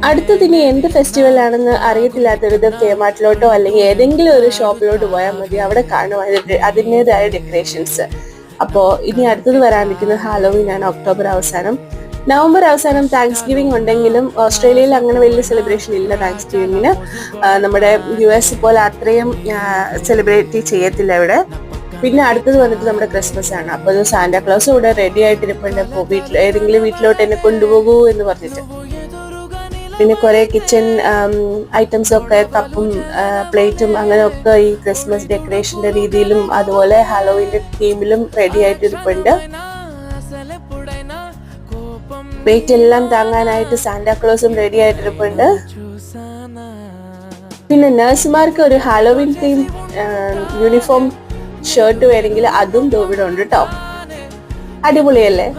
അടുത്തതിനി എന്ത് ഫെസ്റ്റിവൽ ആണെന്ന് അറിയത്തില്ലാത്തവരുത് കേമാർട്ടിലോട്ടോ അല്ലെങ്കിൽ ഏതെങ്കിലും ഒരു ഷോപ്പിലോട്ട് പോയാൽ മതി. അവിടെ കാണും അതിൻ്റെതായ ഡെക്കറേഷൻസ്. അപ്പോൾ ഇനി അടുത്തത് വരാനിരിക്കുന്നത് ഹാലോവീൻ ആണ്, ഒക്ടോബർ അവസാനം. നവംബർ അവസാനം താങ്ക്സ് ഗിവിംഗ് ഉണ്ടെങ്കിലും ഓസ്ട്രേലിയയിൽ അങ്ങനെ വലിയ സെലിബ്രേഷൻ ഇല്ല താങ്ക്സ് ഗിവിങ്ങിന്. നമ്മുടെ US പോലെ അത്രയും സെലിബ്രേറ്റ് ചെയ്യത്തില്ല ഇവിടെ. പിന്നെ അടുത്തത് വന്നിട്ട് നമ്മുടെ ക്രിസ്മസ് ആണ്. അപ്പോൾ അത് സാന്റാക്ലോസ് ഇവിടെ റെഡി ആയിട്ടിരിപ്പുണ്ട്. അപ്പോൾ ഏതെങ്കിലും വീട്ടിലോട്ട് എന്നെ കൊണ്ടുപോകൂ എന്ന് പറഞ്ഞിട്ട്. പിന്നെ കുറെ കിച്ചൺ ഐറ്റംസ് ഒക്കെ, കപ്പും പ്ലേറ്റും അങ്ങനെയൊക്കെ ഈ ക്രിസ്മസ് ഡെക്കറേഷന്റെ രീതിയിലും അതുപോലെ ഹാലോവീന്റെ തീമിലും റെഡി ആയിട്ടിരിപ്പുണ്ട്. വെയിറ്റ് എല്ലാം താങ്ങാനായിട്ട് സാന്റാക്ലോസും റെഡി ആയിട്ടിരിപ്പുണ്ട്. പിന്നെ നഴ്സുമാർക്ക് ഒരു ഹാലോവീൻ തീം യൂണിഫോം ഷർട്ട് വേണമെങ്കിൽ അതും ഇവിടെ ഉണ്ട് കേട്ടോ. അടിപൊളിയല്ലേ?